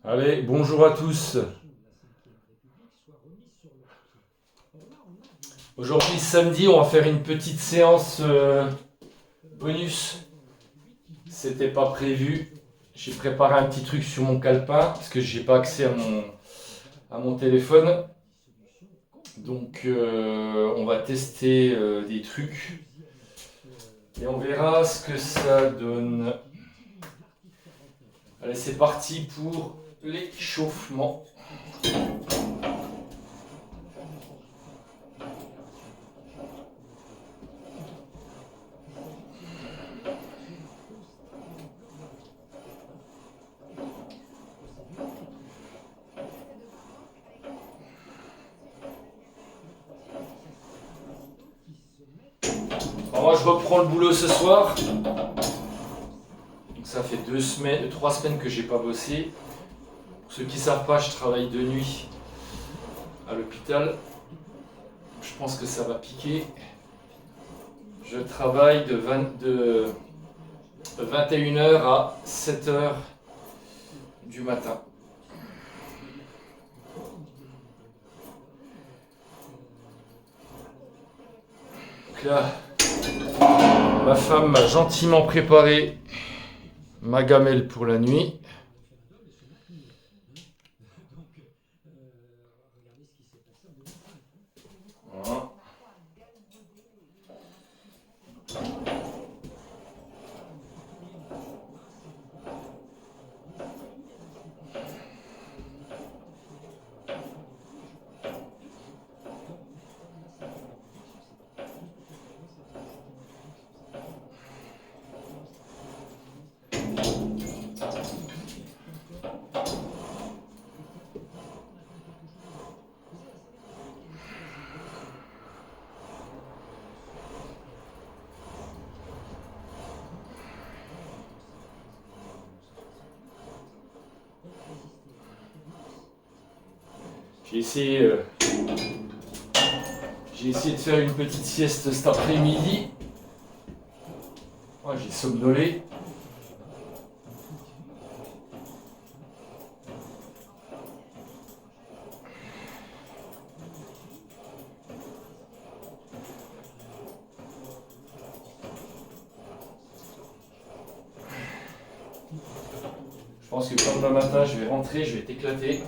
Allez, bonjour à tous. Aujourd'hui, samedi, on va faire une petite séance bonus. C'était pas prévu. J'ai préparé un petit truc sur mon calepin parce que j'ai pas accès à mon téléphone. Donc, on va tester des trucs et on verra ce que ça donne. Allez, c'est parti pour l'échauffement. Alors moi, je reprends le boulot ce soir. Donc ça fait 3 semaines que j'ai pas bossé. Pour ceux qui ne savent pas, je travaille de nuit à l'hôpital. Je pense que ça va piquer. Je travaille de 21h à 7h du matin. Donc là, ma femme m'a gentiment préparé ma gamelle pour la nuit. Voilà. J'ai essayé de faire une petite sieste cet après-midi. Ouais, j'ai somnolé. Je pense que comme demain matin, je vais rentrer, je vais t'éclater.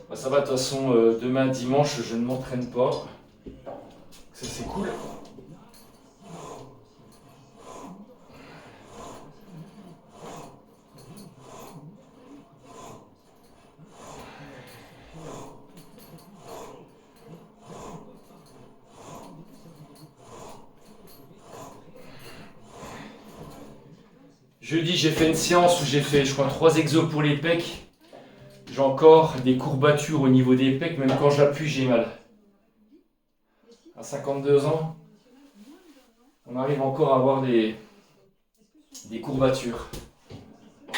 Bah, ça va, de toute façon, demain dimanche, je ne m'entraîne pas. Ça, c'est cool. Jeudi, j'ai fait une séance où j'ai fait, je crois, 3 exos pour les pecs. J'ai encore des courbatures au niveau des pecs, même quand j'appuie, j'ai mal. À 52 ans, on arrive encore à avoir des courbatures. Ouais.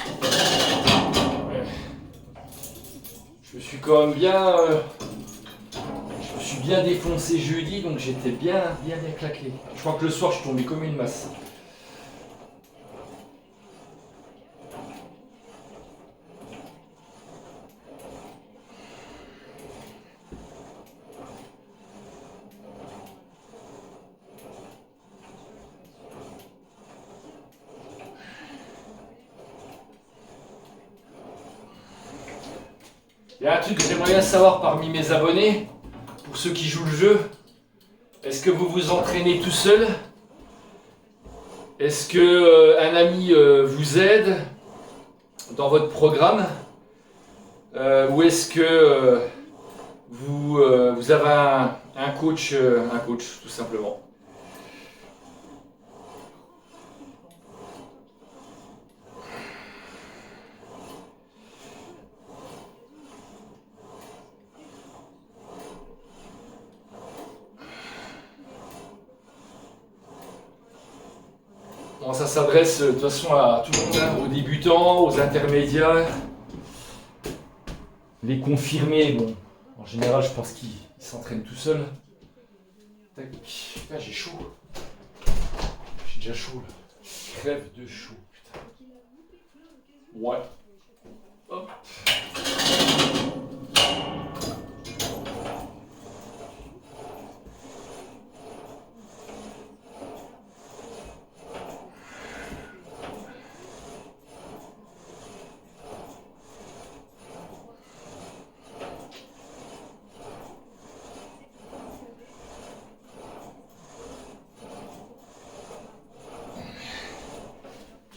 Je me suis quand même je me suis bien défoncé jeudi, donc j'étais bien claqué. Je crois que le soir, je suis tombé comme une masse. Il y a un truc que j'aimerais bien savoir parmi mes abonnés, pour ceux qui jouent le jeu. Est-ce que vous vous entraînez tout seul? Est-ce que un ami vous aide dans votre programme? Ou est-ce que vous avez un coach tout simplement? Bon, ça s'adresse de toute façon à tout le monde, hein, aux débutants, aux intermédiaires, les confirmés. Bon, en général, je pense qu'ils s'entraînent tout seuls. Tac. Là, j'ai chaud. J'ai déjà chaud là. crève de chaud, putain. Ouais. Hop.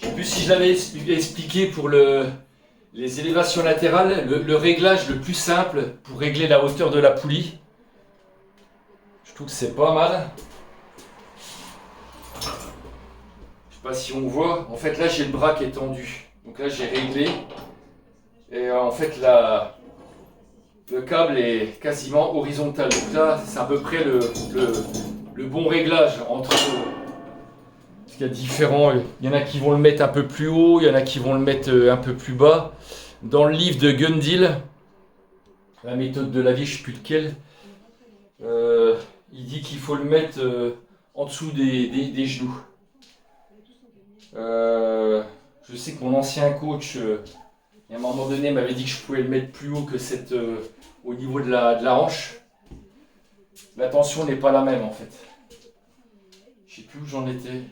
Je sais plus si je l'avais expliqué pour les élévations latérales, le réglage le plus simple pour régler la hauteur de la poulie. Je trouve que c'est pas mal. Je sais pas si on voit. En fait là j'ai le bras qui est tendu. Donc là j'ai réglé. Et en fait là, le câble est quasiment horizontal. Donc là c'est à peu près le bon réglage entre... Parce qu'il y a différents... Il y en a qui vont le mettre un peu plus haut, il y en a qui vont le mettre un peu plus bas. Dans le livre de Gundil, la méthode de la vie, je ne sais plus lequel, il dit qu'il faut le mettre en dessous des genoux. Je sais que mon ancien coach, à un moment donné, m'avait dit que je pouvais le mettre plus haut que au niveau de la hanche. La tension n'est pas la même en fait. Je ne sais plus où j'en étais.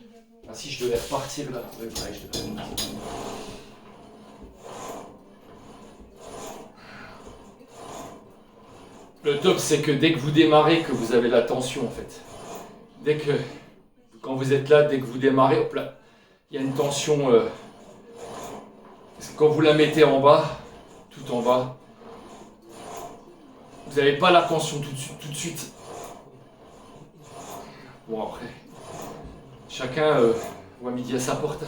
Ah si, je devais repartir là. Ouais, je devais repartir. Le top, c'est que dès que vous démarrez, que vous avez la tension en fait. Quand vous êtes là, dès que vous démarrez, hop là, il y a une tension. Parce que quand vous la mettez en bas, tout en bas, vous n'avez pas la tension tout de suite. Bon après, chacun voit midi à sa porte.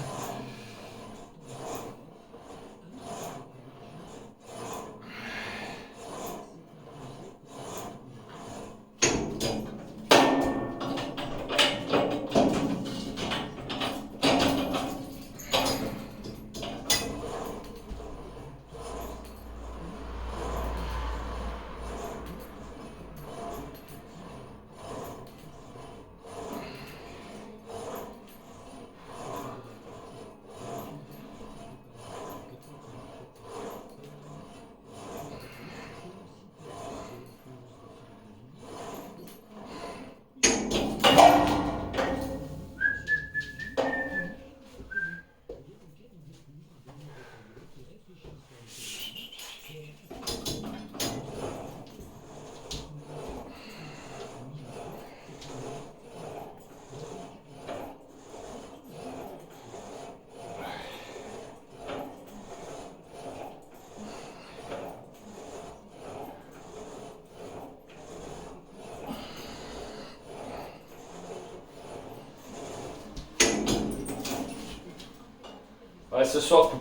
Ouais, ce soir, pour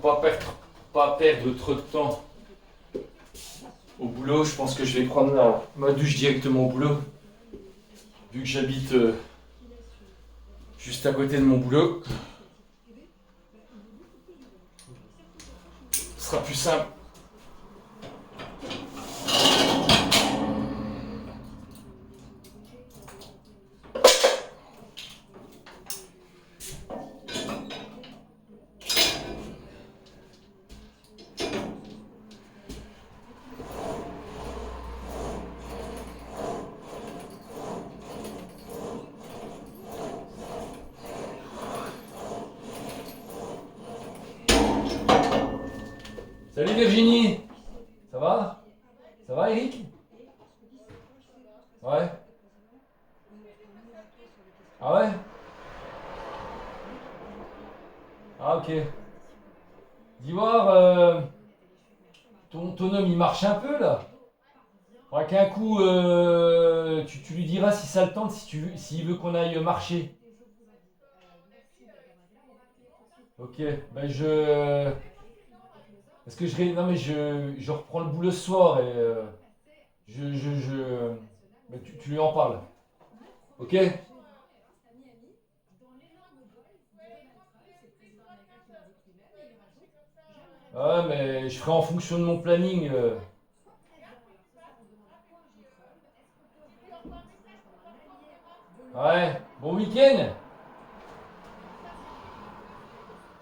pas perdre trop de temps au boulot, je pense que je vais prendre ma douche directement au boulot. Vu que j'habite juste à côté de mon boulot, ce sera plus simple. Salut Virginie, ça va? Ça va Eric? Ouais. Ah ouais? Ah ok. Dis voir, ton homme il marche un peu là. Faudra qu'un coup, tu lui diras si ça le tente, s'il veut qu'on aille marcher. Ok, ben parce que non mais je reprends le boulot ce soir et ben, tu lui en parles. Ok? Ouais, mais je ferai en fonction de mon planning. Ouais, bon week-end!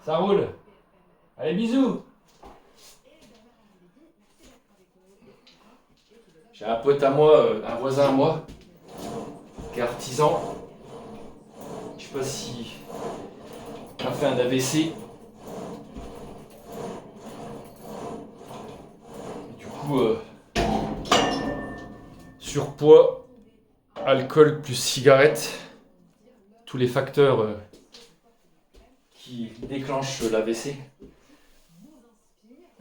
Ça roule. Allez, bisous. J'ai un pote à moi, un voisin à moi, qui est artisan. Je sais pas si il a fait un AVC. Du coup, surpoids, alcool plus cigarette, tous les facteurs qui déclenchent l'AVC.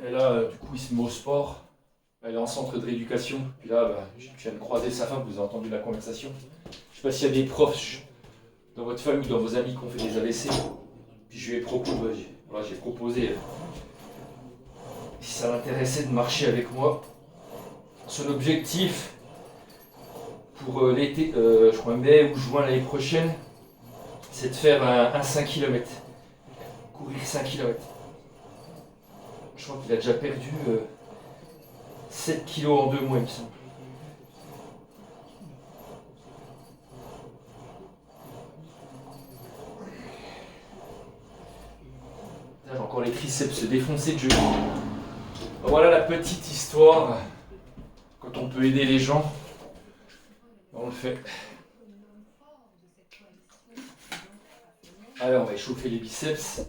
Et là, du coup, il se met au sport. Elle est en centre de rééducation. Puis là, je viens de croiser sa femme, vous avez entendu la conversation. Je sais pas s'il y a des proches dans votre famille ou dans vos amis qui ont fait des AVC. Puis je lui ai proposé, j'ai proposé si ça l'intéressait de marcher avec moi. Son objectif pour l'été, je crois mai ou juin l'année prochaine, c'est de faire un 5 km. Courir 5 km. Je crois qu'il a déjà perdu 7 kilos en 2 mois, il me semble. Là, j'ai encore les triceps défoncés de genoux. Voilà la petite histoire. Quand on peut aider les gens, on le fait. Allez, on va échauffer les biceps.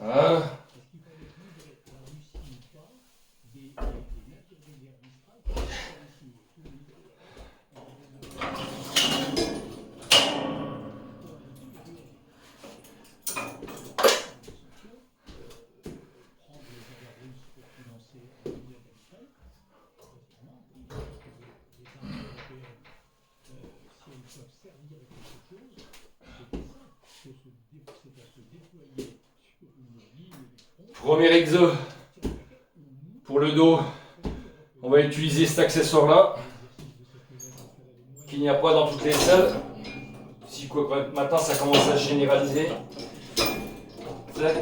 Ah. Premier exo pour le dos. On va utiliser cet accessoire là qu'il n'y a pas dans toutes les salles. Si quoi, maintenant ça commence à se généraliser. Tac.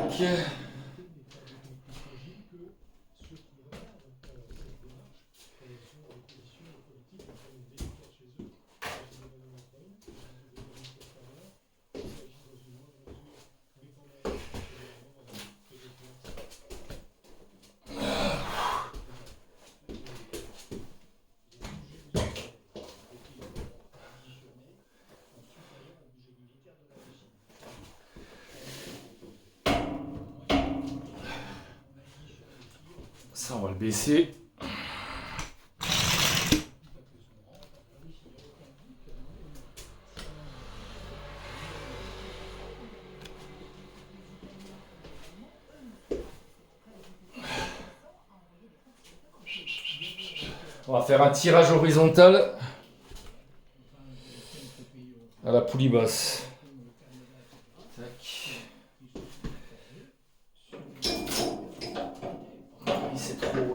Ça, on va le baisser. On va faire un tirage horizontal à la poulie basse. Tac. Oui, c'est trop là.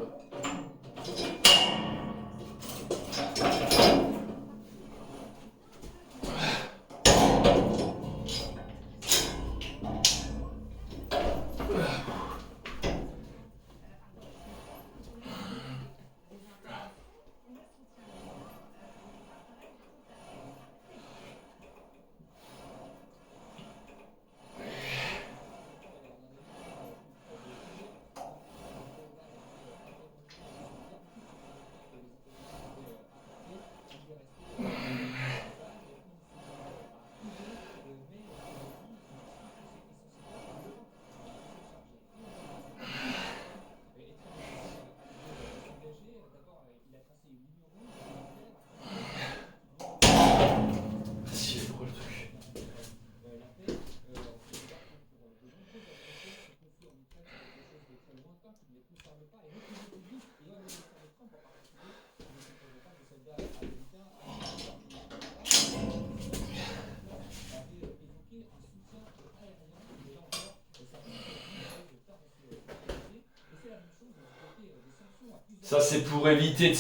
Ça, c'est pour éviter de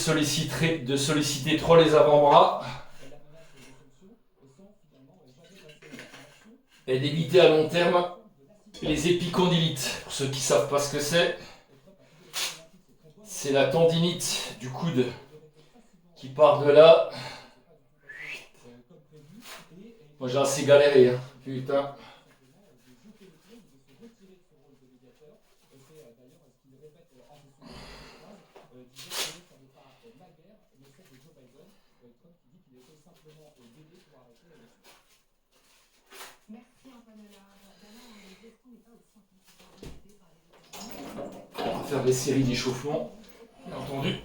solliciter trop les avant-bras et d'éviter à long terme les épicondylites. Pour ceux qui ne savent pas ce que c'est la tendinite du coude qui part de là. Moi, j'ai assez galéré, hein. Putain. On va faire des séries d'échauffement, bien entendu.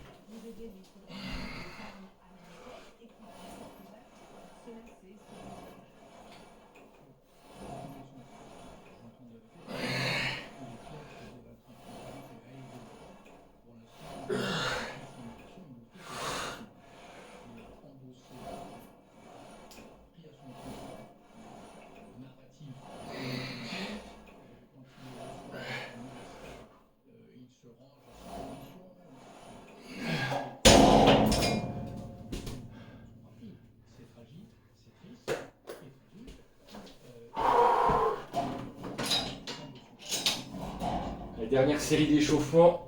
La dernière série d'échauffement.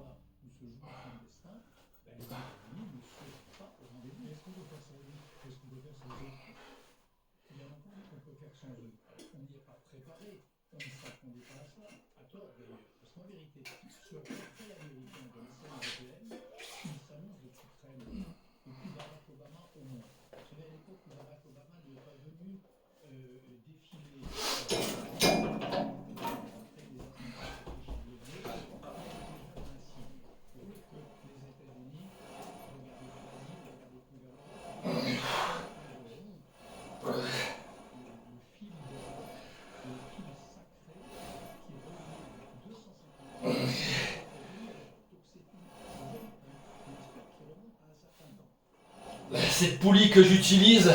Cette poulie que j'utilise,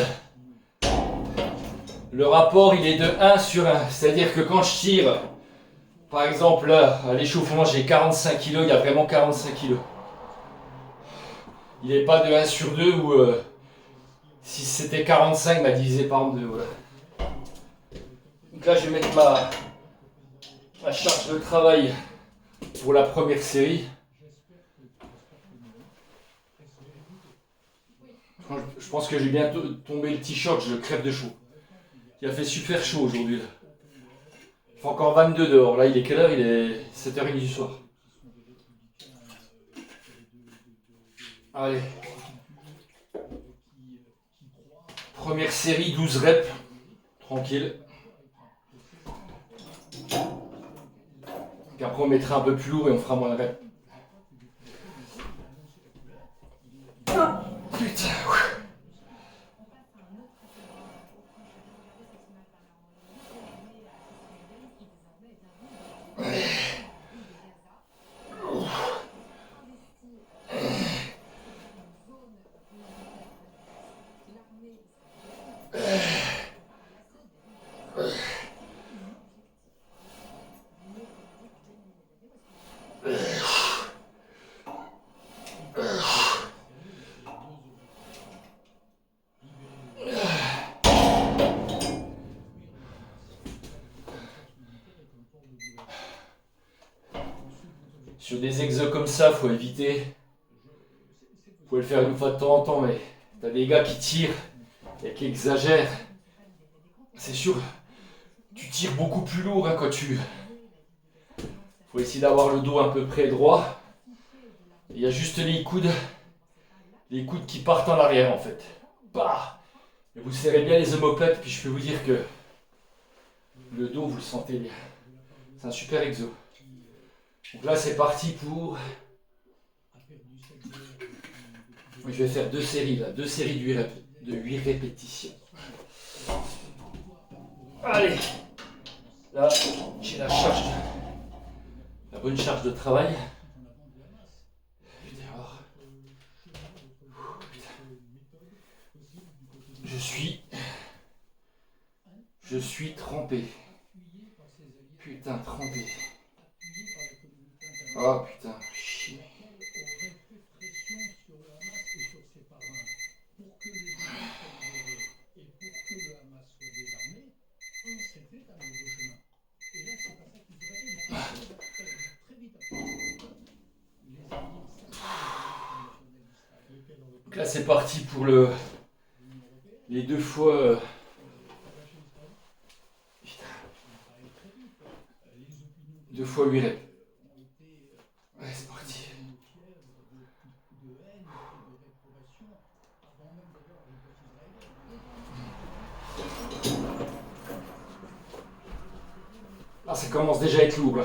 le rapport il est de 1 sur 1. C'est-à-dire que quand je tire, par exemple là, à l'échauffement j'ai 45 kg, il y a vraiment 45 kg. Il n'est pas de 1 sur 2 où si c'était 45, bah divisé par 2. Voilà. Donc là je vais mettre ma charge de travail pour la première série. Je pense que j'ai bientôt tombé le t-shirt, je crève de chaud. Il a fait super chaud aujourd'hui. Il fait encore 22 dehors. Là, il est quelle heure? Il est 7h30 du soir. Allez. Première série, 12 reps. Tranquille. Puis après, on mettra un peu plus lourd et on fera moins de reps. Putain. Sur des exos comme ça, faut éviter. Vous pouvez le faire une fois de temps en temps, mais t'as des gars qui tirent et qui exagèrent. C'est sûr, tu tires beaucoup plus lourd hein, quand tu... Faut essayer d'avoir le dos à peu près droit. Il y a juste les coudes qui partent en arrière en fait. Bah et vous serrez bien les omoplates, puis je peux vous dire que le dos, vous le sentez bien. C'est un super exo. Donc là, c'est parti pour... Je vais faire 2 séries là, 2 séries de 8 répétitions. Allez, là, j'ai la charge, la bonne charge de travail. Je suis trempé. Putain, trempé. Oh putain, chier. Donc là, c'est parti pour les 2 fois. Putain. 2 fois 8 reps. Ouais, c'est parti. Ah, ça commence déjà à être lourd là.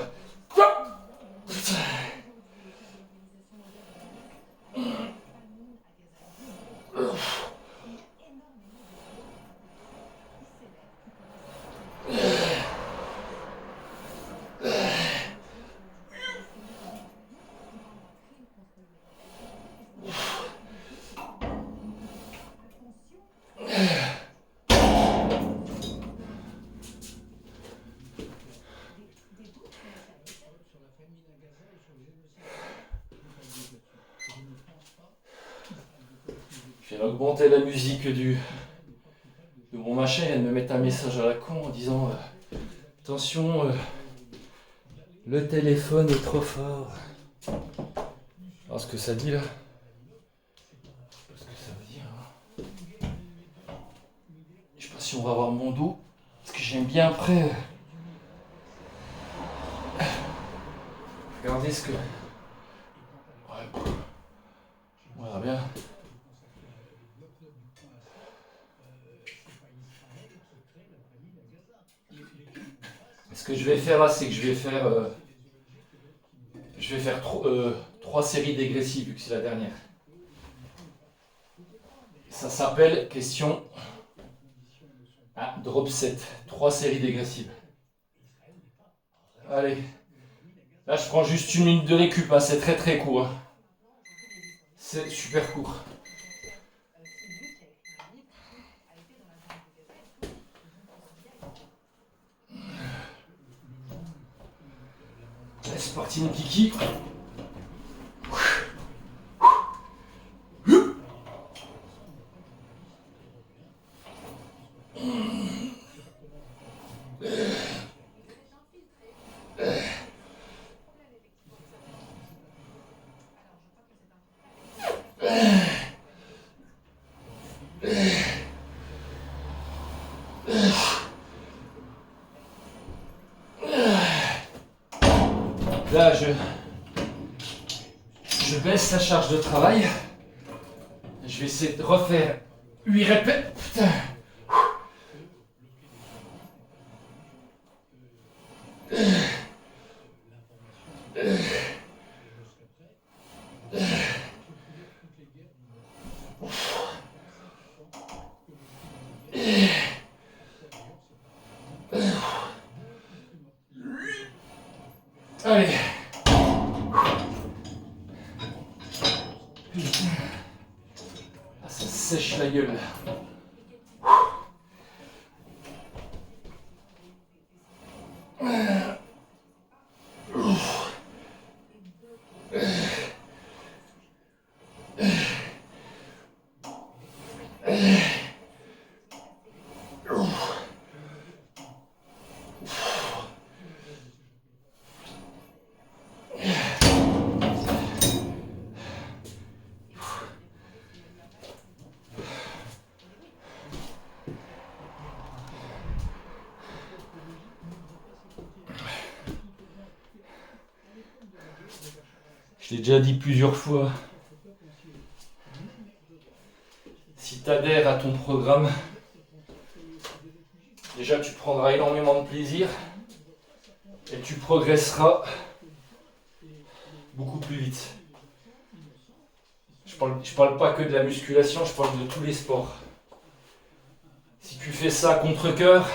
Je viens d'augmenter la musique de mon machin, il vient de me mettre un message à la con en disant attention, le téléphone est trop fort. Alors ce que ça dit là, je sais pas ce que ça veut dire. Je sais pas si on va voir mon dos, parce que j'aime bien après. Regardez ce que... Ouais, on verra bien. Ce que je vais faire là, c'est que je vais faire 3 séries dégressives, vu que c'est la dernière. Ça s'appelle question drop set. 3 séries dégressives. Allez. Là, je prends juste 1 minute de récup. Hein. C'est très très court. Hein. C'est super court. Allez, c'est parti mon kiki. Là, je baisse la charge de travail. Je vais essayer de refaire 8 reps. Putain. Allez. Putain. Ah, ça sèche la gueule. l'ai déjà dit plusieurs fois. Si tu adhères à ton programme, déjà tu prendras énormément de plaisir et tu progresseras beaucoup plus vite. Je parle pas que de la musculation, je parle de tous les sports. Si tu fais ça contre-cœur,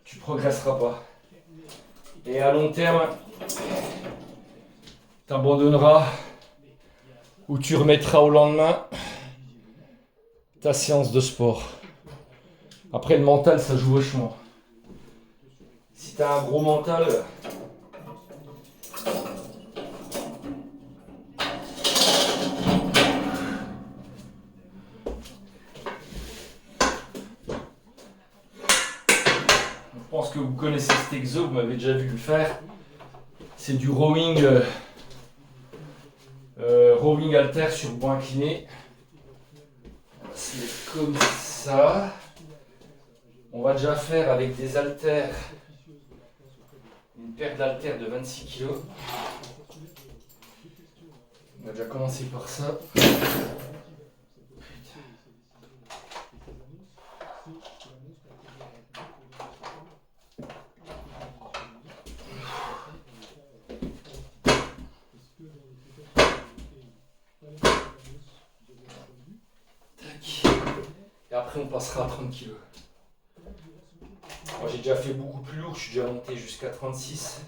tu progresseras pas. Et à long terme, tu abandonneras ou tu remettras au lendemain ta séance de sport. Après, le mental, ça joue vachement. Si tu as un gros mental, je pense que vous connaissez cet exo, vous m'avez déjà vu le faire. C'est du rowing, rowing halter sur banc incliné. C'est comme ça. On va déjà faire avec des haltères, une paire d'haltères de 26 kg. On va déjà commencer par ça. Et après on passera à 30 kg. Moi j'ai déjà fait beaucoup plus lourd, je suis déjà monté jusqu'à 36.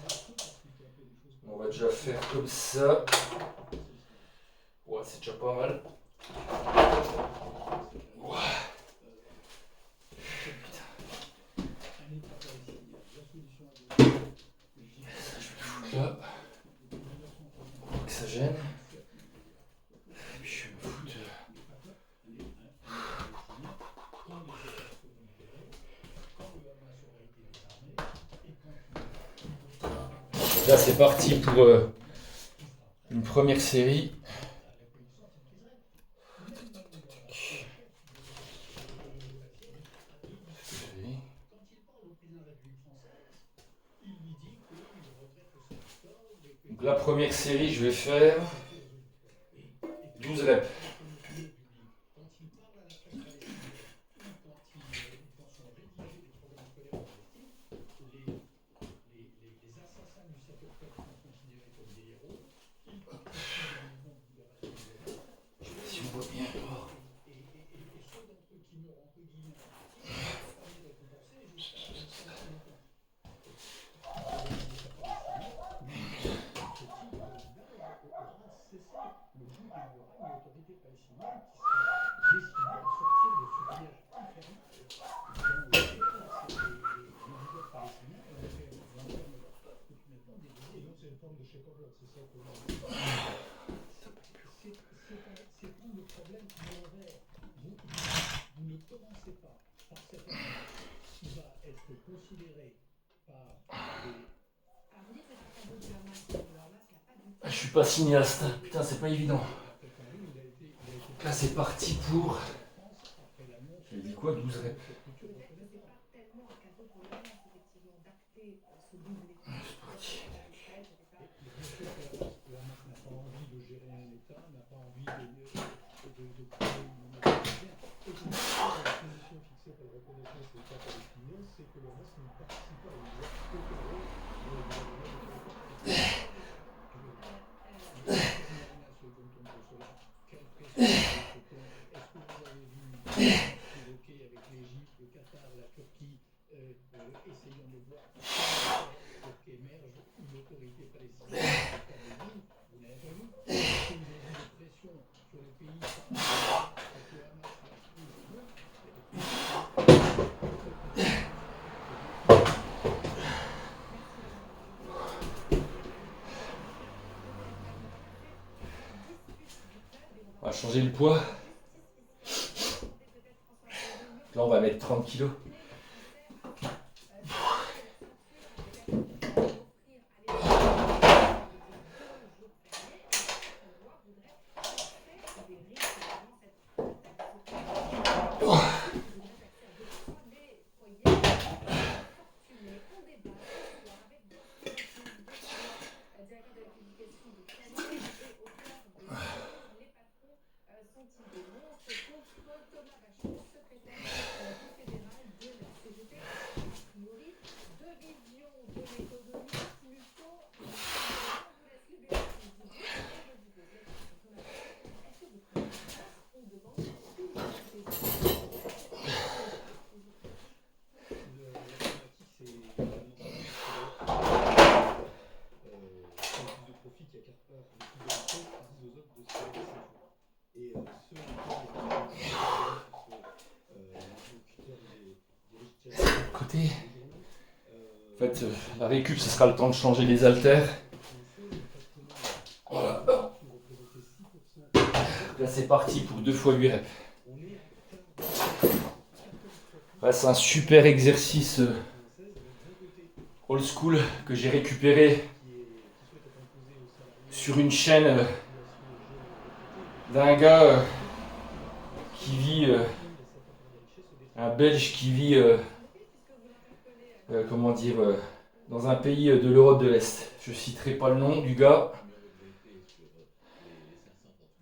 On va déjà faire comme ça. Ouais, c'est déjà pas mal. Ouais. Putain. Ça, je vais le foutre là. Pour pas que ça gêne. Et puis je vais me foutre. Là c'est parti pour une première série. Donc la première série, je vais faire 12 reps. Si on voit bien. Je suis pas cinéaste, putain c'est pas évident. Là c'est parti pour... J'ai dit quoi, 12 reps. C'est parti. On va changer le poids. Là on va mettre 30 kg. côté. En fait, la récup, ce sera le temps de changer les haltères. Voilà. Là, c'est parti pour 2 fois 8 reps. Là, c'est un super exercice old school que j'ai récupéré sur une chaîne d'un gars qui vit, un Belge qui vit, comment dire, dans un pays de l'Europe de l'Est. Je citerai pas le nom du gars,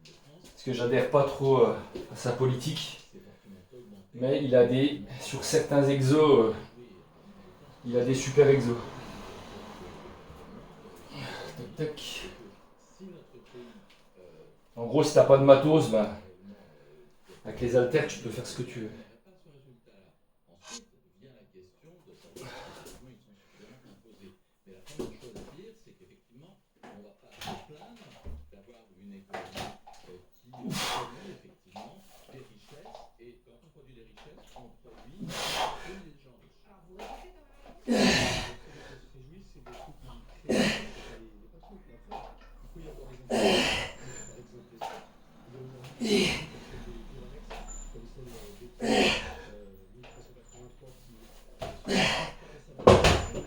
parce que j'adhère pas trop à sa politique, mais il a sur certains exos, il a des super exos. Tac, tac. En gros, si t'as pas de matos, ben, avec les haltères, tu peux faire ce que tu veux.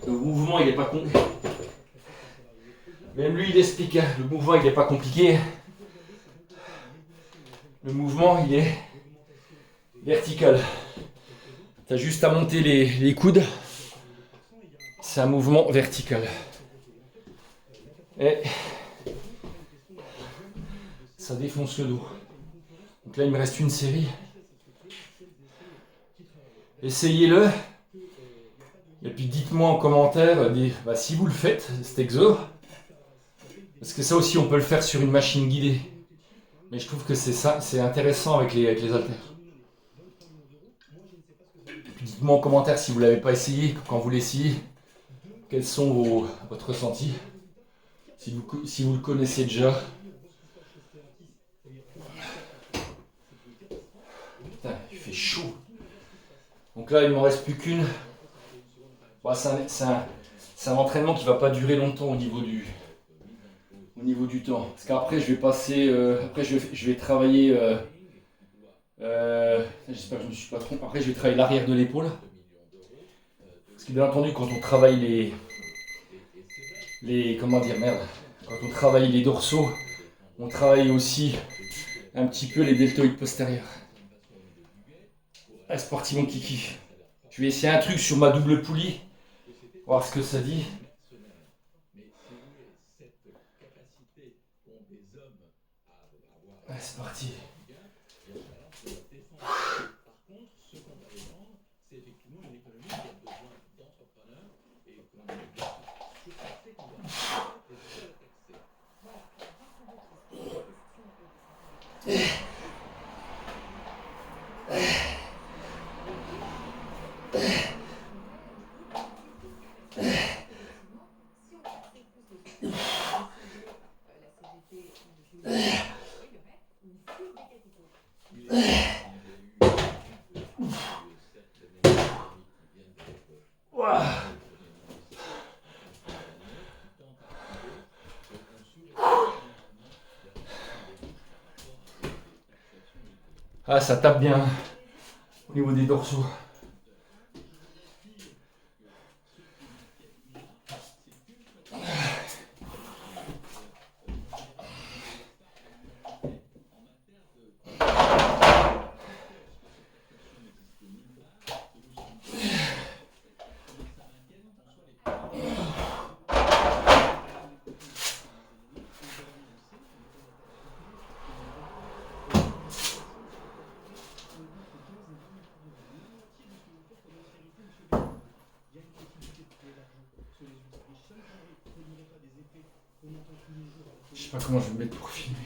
Le mouvement, il est pas con. Même lui, il explique, hein, le mouvement, il est pas compliqué. Le mouvement, il est vertical. Tu as juste à monter les coudes. C'est un mouvement vertical. Et ça défonce le dos. Donc là, il me reste une série. Essayez-le. Et puis dites-moi en commentaire si vous le faites, cet exo. Parce que ça aussi, on peut le faire sur une machine guidée. Mais je trouve que c'est intéressant avec les haltères. Puis dites-moi en commentaire si vous ne l'avez pas essayé, quand vous l'essayez, quels sont votre ressenti. Si vous le connaissez déjà. Putain, il fait chaud. Donc là, il ne m'en reste plus qu'une. Bon, c'est un entraînement qui ne va pas durer longtemps au niveau du temps. Parce qu'après, je vais passer. Après, je vais travailler. J'espère que je ne me suis pas trompé. Après, je vais travailler l'arrière de l'épaule. Parce que bien entendu, quand on travaille comment dire, merde. Quand on travaille les dorsaux, on travaille aussi un petit peu les deltoïdes postérieurs. Ah, c'est parti mon kiki. Je vais essayer un truc sur ma double poulie. Voir ce que ça dit. Ah, c'est parti. Ah, ça tape bien au niveau des dorsaux. Je sais pas comment je vais me mettre pour filmer.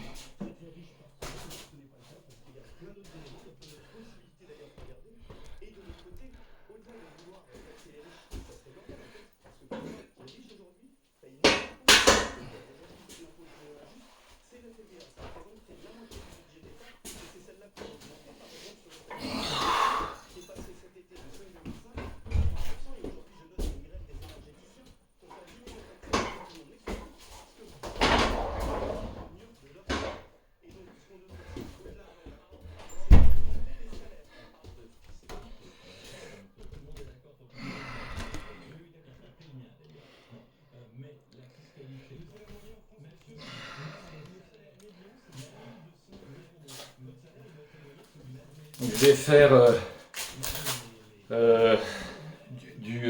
Donc, je vais faire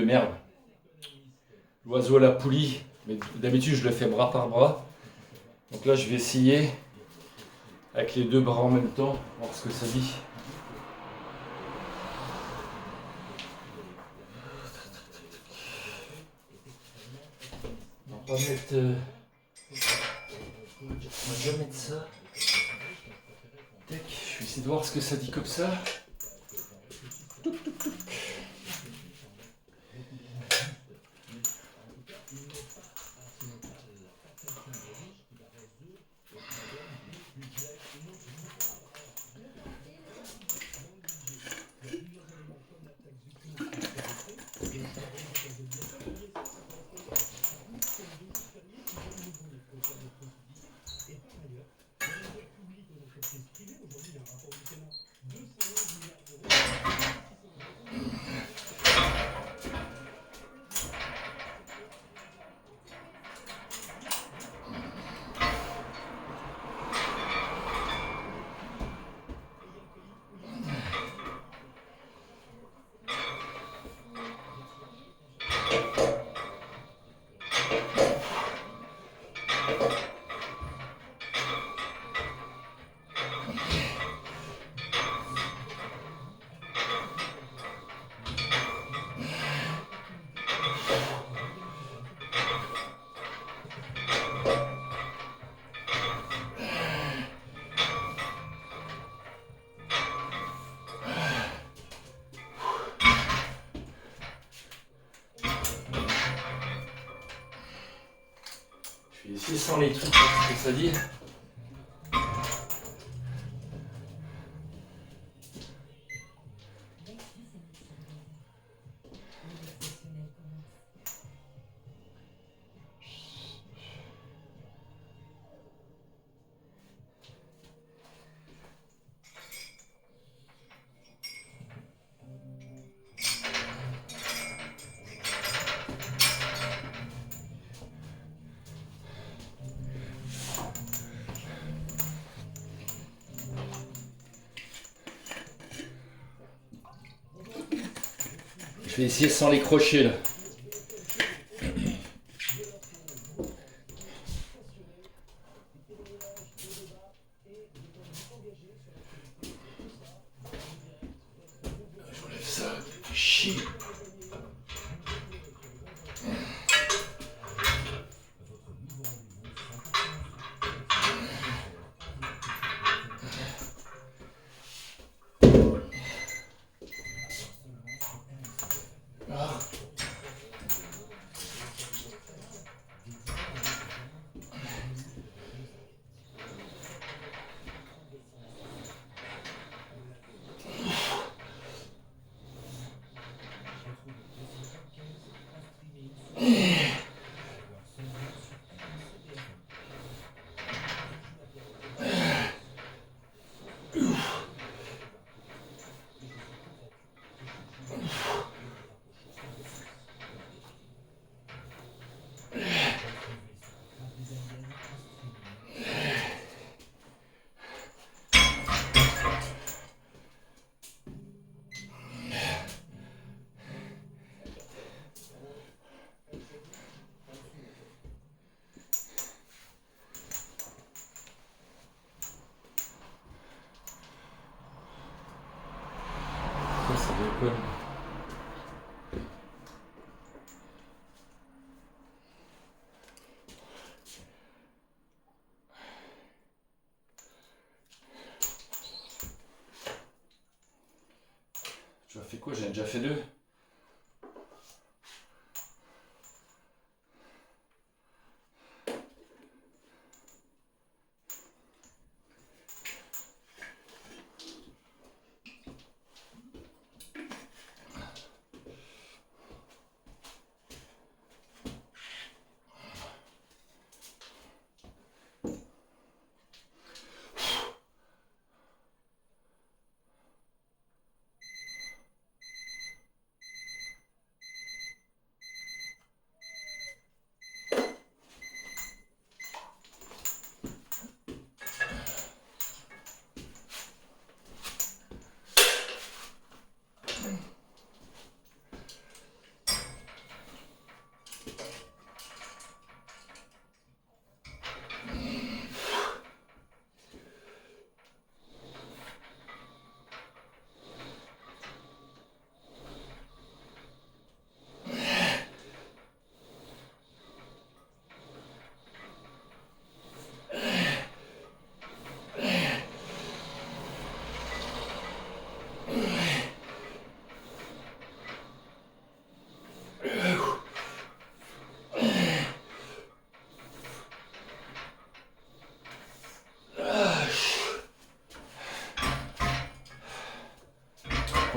merde, l'oiseau à la poulie, mais d'habitude je le fais bras par bras. Donc là je vais essayer avec les deux bras en même temps, voir ce que ça dit. On va mettre... on va déjà mettre ça. Tac, je vais essayer de voir ce que ça dit comme ça. Je vais essayer sans les trucs, ce que ça dit. Je vais essayer sans les crochets là. J'enlève ça, chier. Ça déconne. Tu as fait quoi? J'ai déjà fait deux.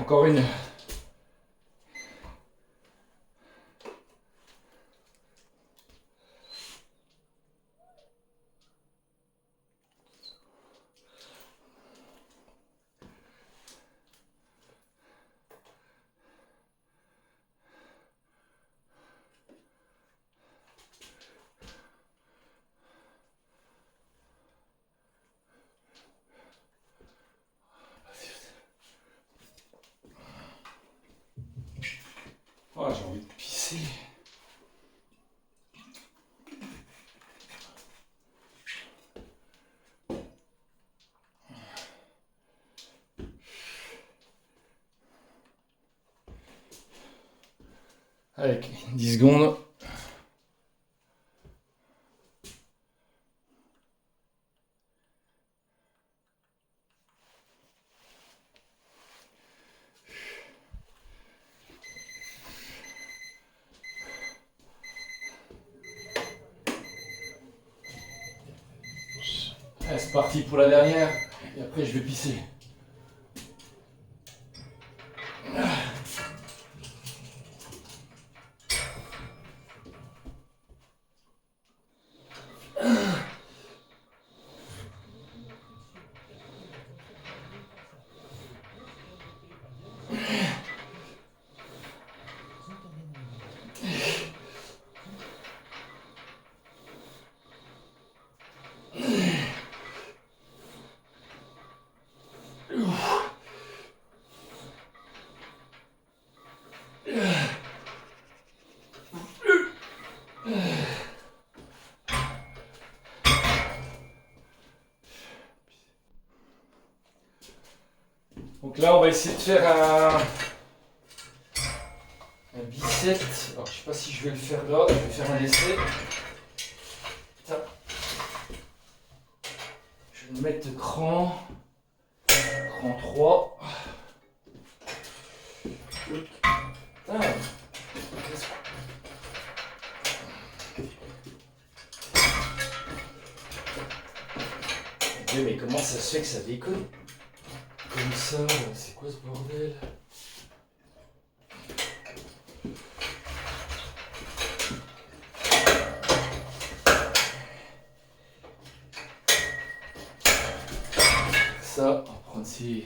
encore une. Oh, j'ai envie de pisser. Allez, 10 secondes. Allez, c'est parti pour la dernière. Et après, je vais pisser. Donc là, on va essayer de faire un bicep. Alors, je sais pas si je vais le faire là. Je vais faire un essai. Putain. Je vais me mettre cran. Cran 3. Putain. Mais comment ça se fait que ça déconne comme ça? C'est quoi ce bordel? Ça, on va prendre ces...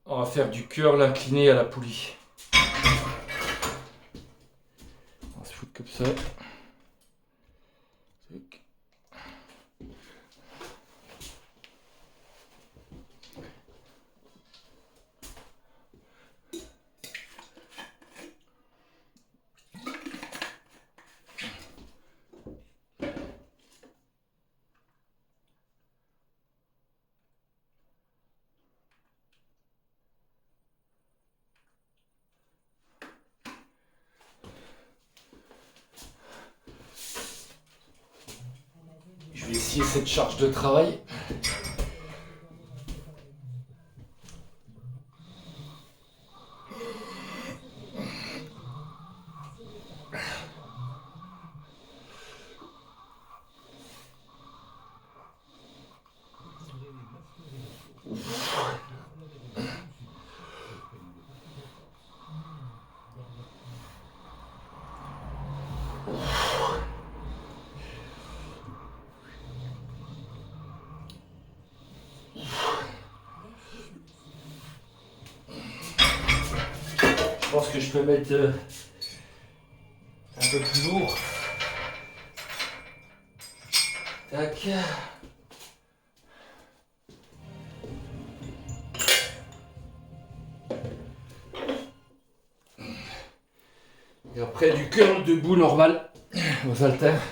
On va faire du curl incliné à la poulie. On va se foutre comme ça. Je vais essayer cette charge de travail. Je pense que je peux mettre un peu plus lourd. Tac. Et après du curl debout normal aux haltères.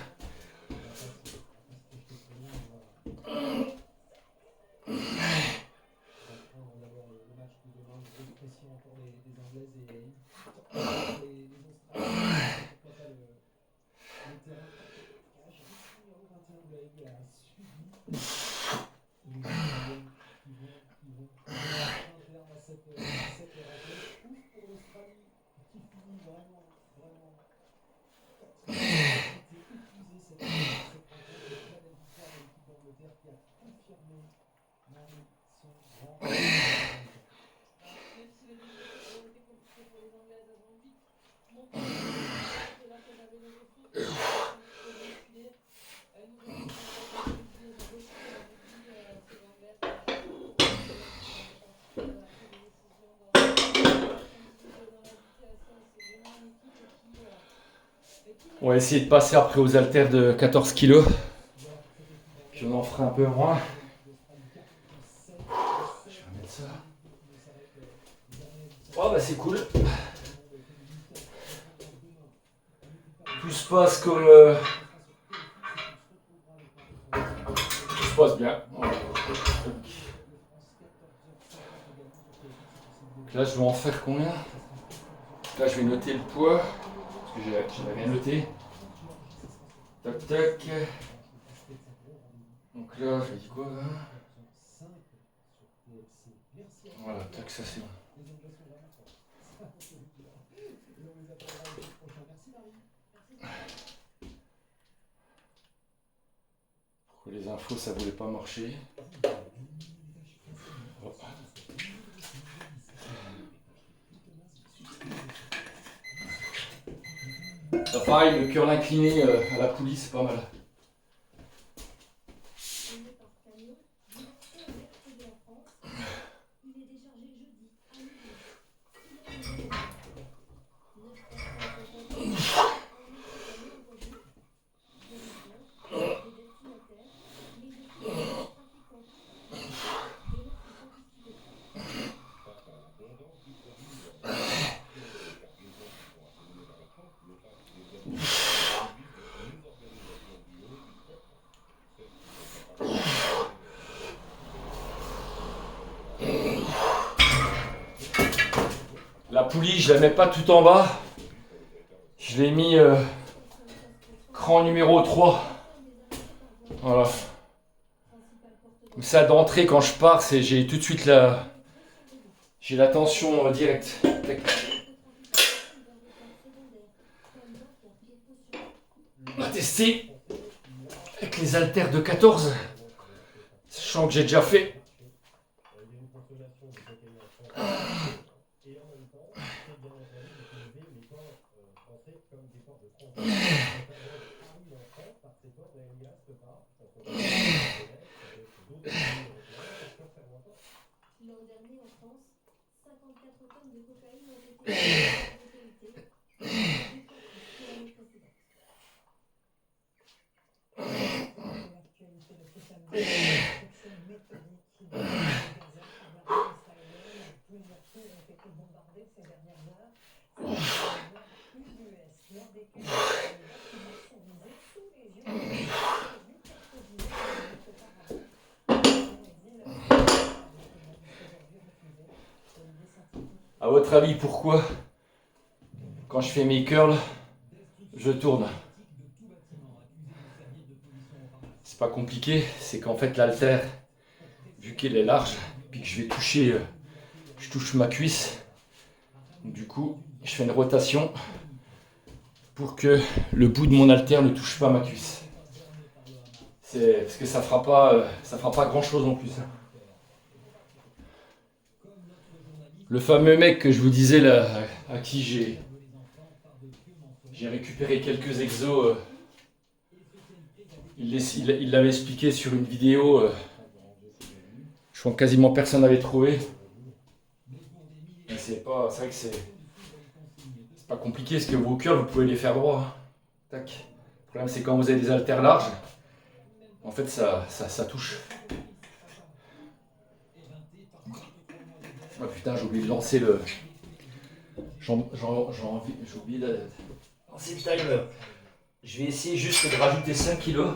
On va essayer de passer après aux haltères de 14 kg. Puis on en fera un peu moins. Je vais remettre ça. Oh bah c'est cool. Tout se passe comme... Tout se passe bien. Voilà. Donc là je vais en faire combien? Là je vais noter le poids. Parce que j'avais rien noté. Tac tac. Donc là je dis quoi là? Voilà, tac, ça c'est bon. Pourquoi les infos ça voulait pas marcher? Oh. Ça pareil, le curl incliné à la poulie c'est pas mal. La poulie, je la mets pas tout en bas. Je l'ai mis cran numéro 3. Voilà. Comme ça d'entrée quand je pars, j'ai tout de suite j'ai la tension directe. On va tester avec les haltères de 14. Sachant que j'ai déjà fait. À votre avis, pourquoi quand je fais mes curls, je tourne? C'est pas compliqué, c'est qu'en fait l'haltère, vu qu'elle est large, puis que je vais toucher, je touche ma cuisse, du coup je fais une rotation pour que le bout de mon haltère ne touche pas ma cuisse. Parce que ça fera pas grand chose en plus. Le fameux mec que je vous disais là, à qui j'ai récupéré quelques exos, il l'avait expliqué sur une vidéo. Je crois que quasiment personne n'avait trouvé. C'est vrai que c'est pas compliqué, parce que vos curls, vous pouvez les faire droit. Hein. Tac. Le problème, c'est quand vous avez des haltères larges, en fait, ça touche. Oh putain, j'ai oublié de lancer le... J'ai oublié de lancer le timer. Je vais essayer juste de rajouter 5 kilos.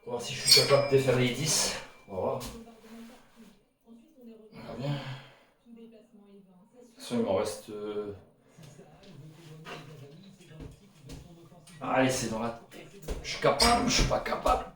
Pour voir si je suis capable de faire les 10. On va voir. On verra bien. De toute façon, il m'en reste... Allez, c'est dans la tête. Je suis capable, je suis pas capable.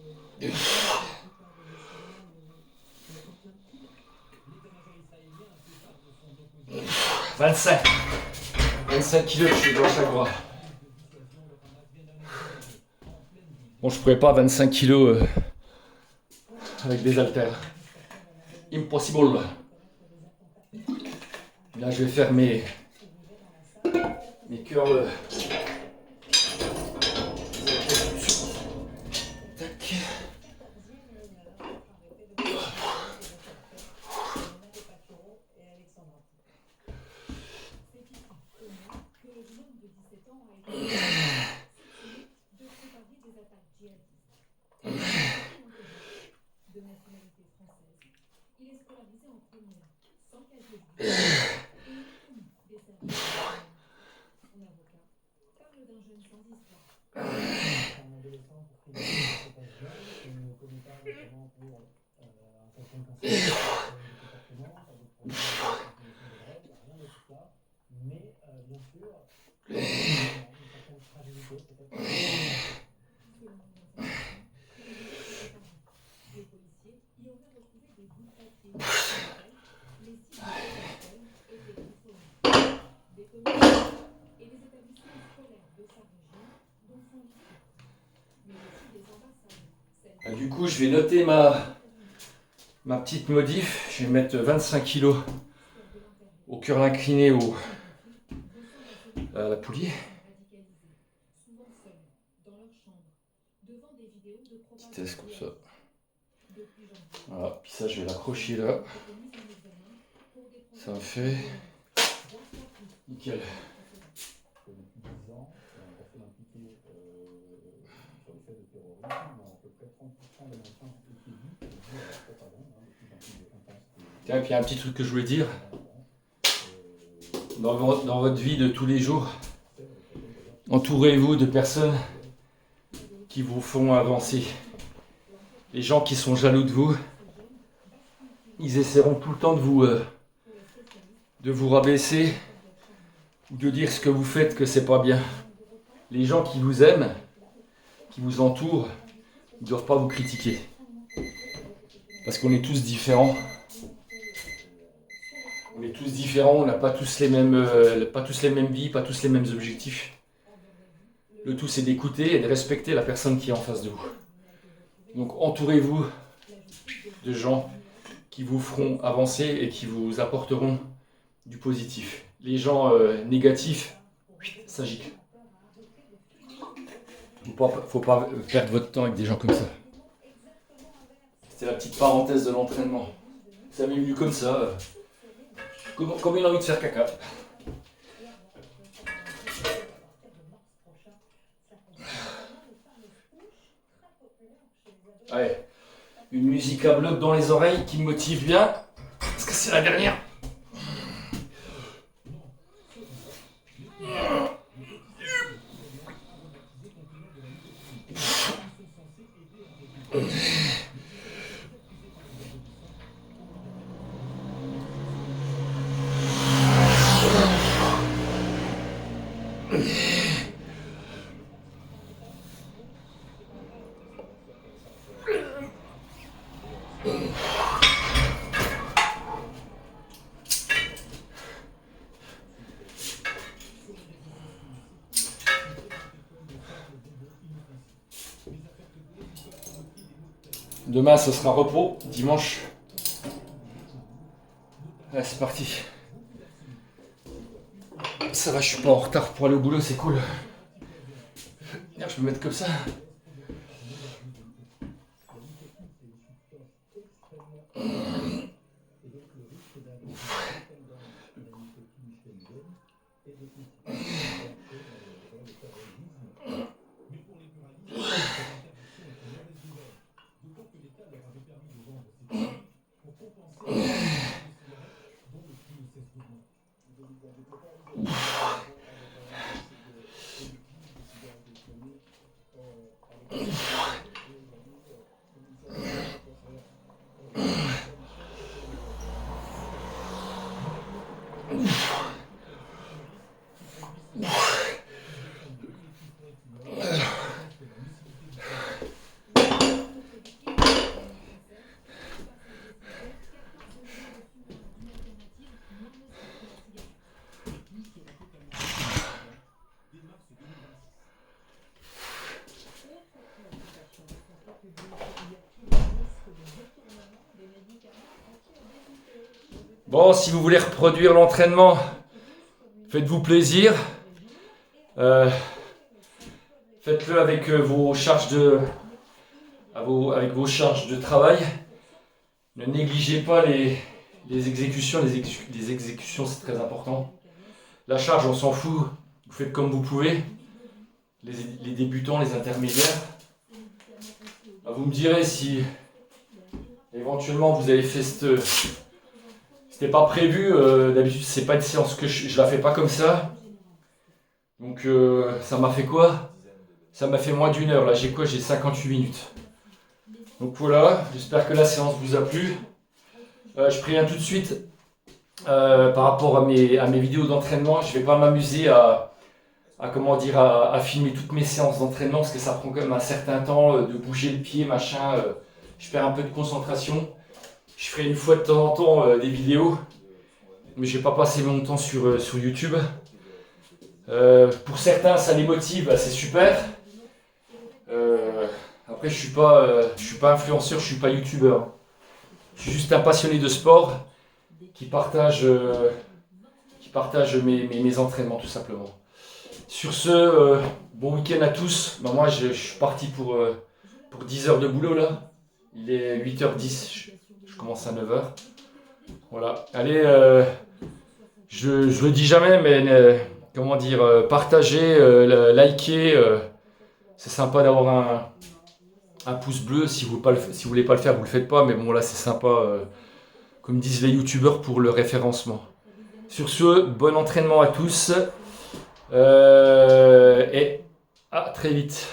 « 25 kilos que je suis dans chaque bras. Bon, je ne pourrais pas 25 kilos avec des haltères. Impossible. Là, je vais faire mes curls. Tac. Du coup, je vais noter ma petite modif. Je vais mettre 25 kg au curl incliné à la poulie. Petite test comme ça. Voilà, puis ça, je vais l'accrocher là. Ça me fait nickel. Tiens, et puis il y a un petit truc que je voulais dire. Dans votre vie de tous les jours, entourez-vous de personnes qui vous font avancer. Les gens qui sont jaloux de vous, ils essaieront tout le temps de vous rabaisser ou de dire ce que vous faites que c'est pas bien. Les gens qui vous aiment, qui vous entourent, ils ne doivent pas vous critiquer. Parce qu'on est tous différents. On est tous différents, on n'a pas tous les mêmes vies, pas tous les mêmes objectifs. Le tout, c'est d'écouter et de respecter la personne qui est en face de vous. Donc entourez-vous de gens qui vous feront avancer et qui vous apporteront du positif. Les gens négatifs, ça gicle. Faut pas perdre votre temps avec des gens comme ça. C'était la petite parenthèse de l'entraînement. Ça m'est venu comme ça. Comme une envie de faire caca. Allez, une musique à bloc dans les oreilles qui me motive bien, parce que c'est la dernière. Demain, ce sera repos. Dimanche. Allez, c'est parti. Ça va, je suis pas en retard pour aller au boulot, c'est cool. Merde, je peux me mettre comme ça. Bon, si vous voulez reproduire l'entraînement, faites-vous plaisir. Faites-le avec vos charges avec vos charges de travail. Ne négligez pas les exécutions. Les exécutions, c'est très important. La charge, on s'en fout. Vous faites comme vous pouvez. Les débutants, les intermédiaires. Vous me direz si éventuellement vous avez fait c'était pas prévu. D'habitude, c'est pas une séance que je la fais pas comme ça. Donc ça m'a fait quoi? Ça m'a fait moins d'1 heure. Là, j'ai 58 minutes. Donc voilà, j'espère que la séance vous a plu. Je préviens tout de suite par rapport à mes vidéos d'entraînement. Je vais pas m'amuser à filmer toutes mes séances d'entraînement parce que ça prend quand même un certain temps de bouger le pied, machin. Je perds un peu de concentration. Je ferai une fois de temps en temps des vidéos, mais je vais pas passer mon temps sur YouTube. Pour certains, ça les motive, c'est super. Après, je suis pas influenceur, je suis pas youtubeur. Je suis juste un passionné de sport qui partage mes entraînements tout simplement. Sur ce, bon week-end à tous. Moi, je suis parti pour 10 heures de boulot là. Il est 8h10, je commence à 9h. Voilà, allez, je le dis jamais, mais partagez, likez. C'est sympa d'avoir un pouce bleu. Si vous voulez pas le faire, vous le faites pas. Mais bon, là, c'est sympa, comme disent les youtubeurs, pour le référencement. Sur ce, bon entraînement à tous. Et à très vite.